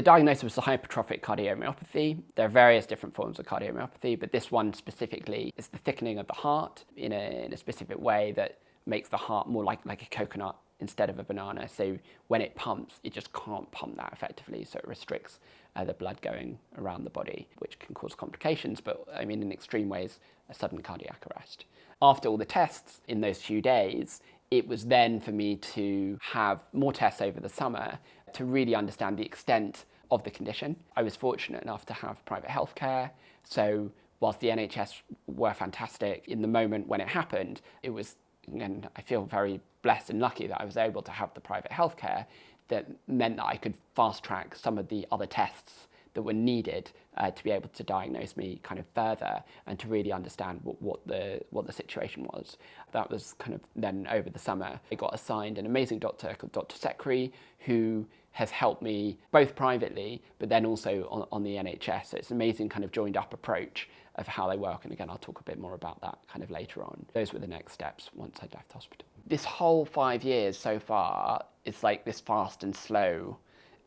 The diagnosis was the hypertrophic cardiomyopathy. There are various different forms of cardiomyopathy, but this one specifically is the thickening of the heart in a specific way that makes the heart more like a coconut instead of a banana. So when it pumps, it just can't pump that effectively, so it restricts the blood going around the body, which can cause complications, but I mean in extreme ways, a sudden cardiac arrest. After all the tests in those few days, it was then for me to have more tests over the summer to really understand the extent of the condition. I was fortunate enough to have private healthcare, so whilst the NHS were fantastic, in the moment when it happened, it was, and I feel very blessed and lucky that I was able to have the private healthcare that meant that I could fast track some of the other tests that were needed to be able to diagnose me kind of further and to really understand what the situation was. That was kind of then over the summer. I got assigned an amazing doctor called Dr. Sekri, who has helped me both privately, but then also on the NHS. So it's an amazing kind of joined up approach of how they work. And again, I'll talk a bit more about that kind of later on. Those were the next steps once I'd left hospital. This whole 5 years so far is like this fast and slow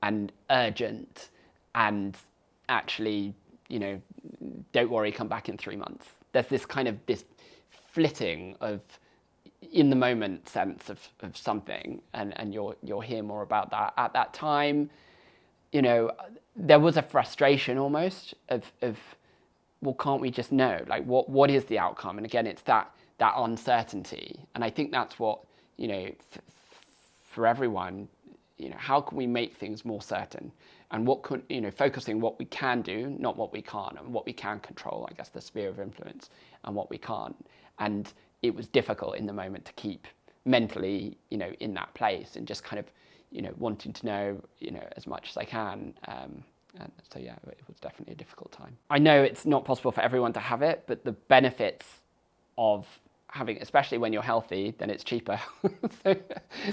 and urgent and actually, you know, don't worry, come back in 3 months. There's this kind of this flitting of in the moment sense of something, and you'll hear more about that. At that time, you know, there was a frustration almost of well, can't we just know? Like what is the outcome? And again, it's that uncertainty. And I think that's what, you know, for everyone, you know, how can we make things more certain? And what could, you know, focusing what we can do, not what we can't, and what we can control, I guess the sphere of influence, and what we can't. And it was difficult in the moment to keep mentally, you know, in that place and just kind of, you know, wanting to know, you know, as much as I can. And so, yeah, it was definitely a difficult time. I know it's not possible for everyone to have it, but the benefits of having, especially when you're healthy, then it's cheaper. So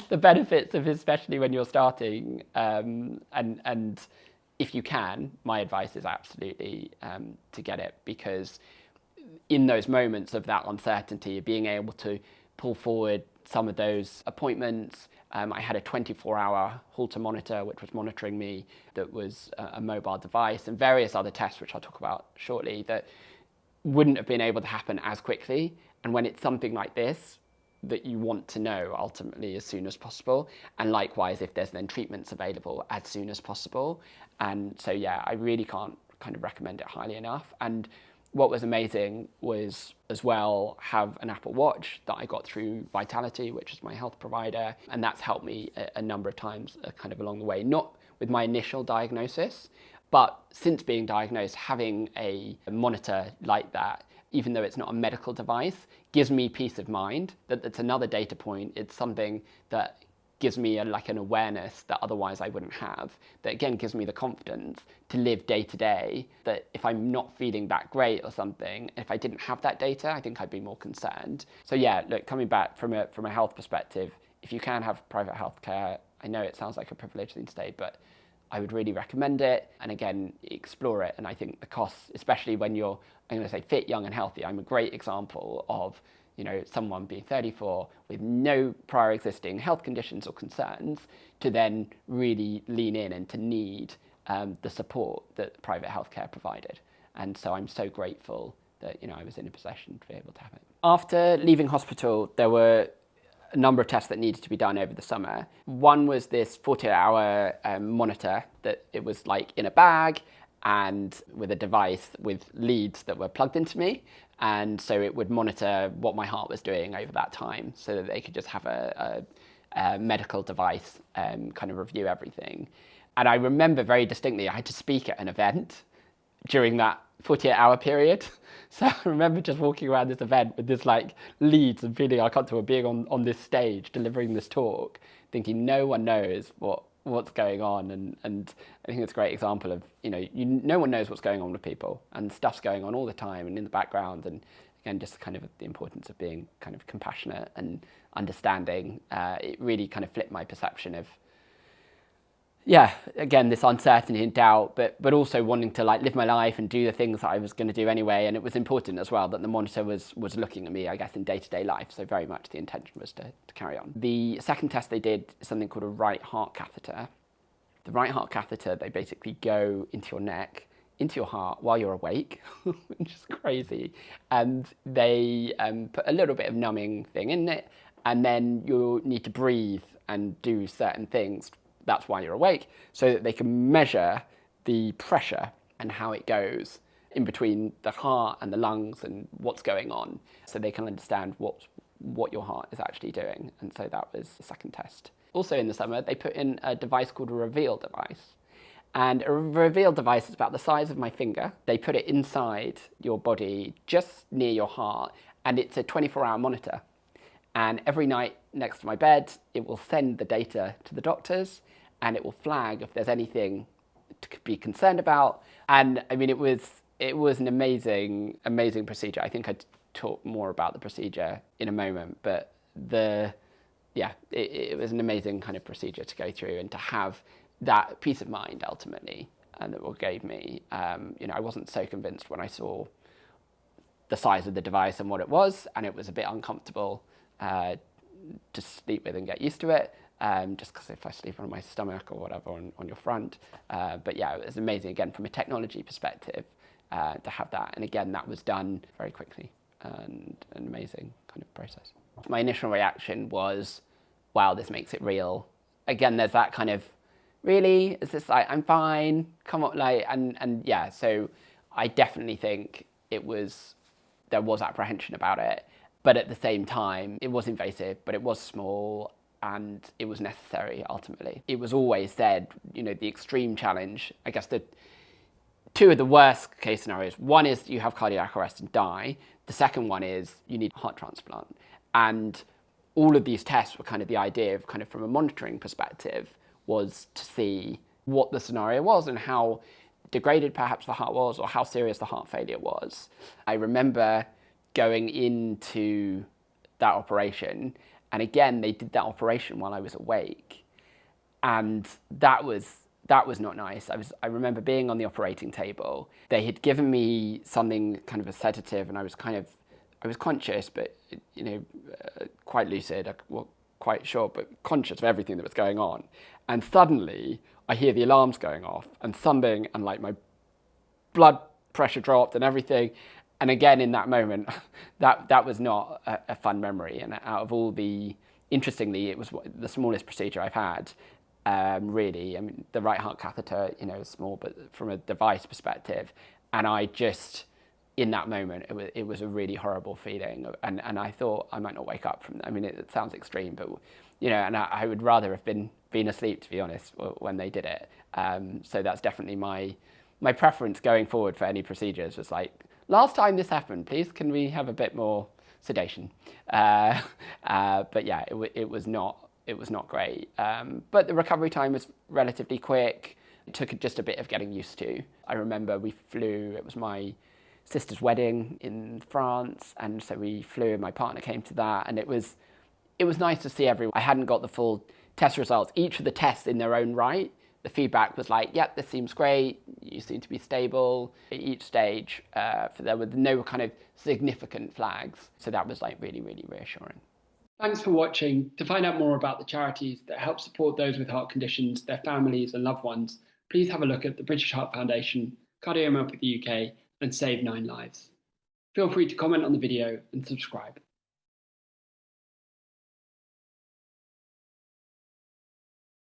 the benefits of, especially when you're starting, and if you can, my advice is absolutely to get it, because in those moments of that uncertainty, being able to pull forward some of those appointments. I had a 24-hour Holter monitor, which was monitoring me, that was a mobile device, and various other tests, which I'll talk about shortly, that wouldn't have been able to happen as quickly. And when it's something like this, that you want to know ultimately as soon as possible. And likewise, if there's then treatments available as soon as possible. And so, yeah, I really can't kind of recommend it highly enough. And what was amazing was as well have an Apple Watch that I got through Vitality, which is my health provider. And that's helped me a number of times kind of along the way, not with my initial diagnosis, but since being diagnosed, having a monitor like that, even though it's not a medical device, gives me peace of mind that it's another data point. It's something that gives me an awareness that otherwise I wouldn't have, that again gives me the confidence to live day to day, that if I'm not feeling that great or something, if I didn't have that data, I think I'd be more concerned. So yeah, look, coming back from a health perspective, if you can have private healthcare, I know it sounds like a privileged thing to say, but I would really recommend it. And again, explore it. And I think the costs, especially when you're, I'm going to say fit, young and healthy, I'm a great example of, you know, someone being 34 with no prior existing health conditions or concerns to then really lean in and to need the support that private healthcare provided. And so I'm so grateful that, you know, I was in a position to be able to have it. After leaving hospital, there were a number of tests that needed to be done over the summer. One was this 48-hour monitor that it was like in a bag and with a device with leads that were plugged into me. And so it would monitor what my heart was doing over that time so that they could just have a medical device kind of review everything. And I remember very distinctly, I had to speak at an event during that 48-hour period. So I remember just walking around this event with this like leads and feeling uncomfortable being on this stage delivering this talk, thinking no one knows what's going on. And I think it's a great example of, you know, no one knows what's going on with people, and stuff's going on all the time and in the background. And again, just kind of the importance of being kind of compassionate and understanding. It really kind of flipped my perception of, yeah, again, this uncertainty and doubt, but also wanting to like live my life and do the things that I was going to do anyway. And it was important as well that the monitor was looking at me, I guess, in day-to-day life. So very much the intention was to carry on. The second test they did is something called a right heart catheter. The right heart catheter, they basically go into your neck, into your heart while you're awake, which is crazy. And they put a little bit of numbing thing in it, and then you need to breathe and do certain things. That's why you're awake, so that they can measure the pressure and how it goes in between the heart and the lungs and what's going on, so they can understand what your heart is actually doing. And so that was the second test. Also in the summer, they put in a device called a reveal device. And a reveal device is about the size of my finger. They put it inside your body, just near your heart, and it's a 24-hour monitor. And every night next to my bed, it will send the data to the doctors, and it will flag if there's anything to be concerned about. And I mean, it was an amazing procedure. I think I'd talk more about the procedure in a moment, but it was an amazing kind of procedure to go through and to have that peace of mind ultimately, and that what gave me. I wasn't so convinced when I saw the size of the device and what it was, and it was a bit uncomfortable to sleep with and get used to it, just because if I sleep on my stomach or whatever on your front. But yeah, it was amazing again from a technology perspective to have that, and again that was done very quickly, and an amazing kind of process. My initial reaction was, wow, this makes it real. Again, there's that kind of, really? Is this like, I'm fine, come on, like, and yeah, so I definitely think there was apprehension about it, but at the same time, it was invasive, but it was small, and it was necessary ultimately. It was always said, the extreme challenge, I guess the two of the worst case scenarios, one is you have cardiac arrest and die, the second one is you need a heart transplant. And all of these tests were kind of the idea of, kind of from a monitoring perspective, was to see what the scenario was and how degraded perhaps the heart was, or how serious the heart failure was. I remember going into that operation, and again, they did that operation while I was awake, and that was not nice. I remember being on the operating table. They had given me something, kind of a sedative, and I was conscious, but quite lucid, quite sure, but conscious of everything that was going on. And suddenly I hear the alarms going off and something, and like my blood pressure dropped and everything. And again, in that moment, that was not a fun memory. And out of all interestingly, it was the smallest procedure I've had. Really, I mean, the right heart catheter, is small, but from a device perspective, and I just, in that moment, it was a really horrible feeling, and I thought I might not wake up from that. I mean, it sounds extreme, but and I would rather have been asleep, to be honest, when they did it. So that's definitely my preference going forward for any procedures. Was like, last time this happened, please can we have a bit more sedation? But yeah, it was not great. But the recovery time was relatively quick. It took just a bit of getting used to. I remember we flew. It was my sister's wedding in France, and so we flew, and my partner came to that, and it was nice to see everyone. I hadn't got the full test results. Each of the tests in their own right, the feedback was like, yep, this seems great, you seem to be stable. At each stage, there were no kind of significant flags, so that was like really, really reassuring. Thanks for watching. To find out more about the charities that help support those with heart conditions, their families and loved ones, please have a look at the British Heart Foundation, Cardiomyopathy UK, and Save 9 Lives. Feel free to comment on the video and subscribe.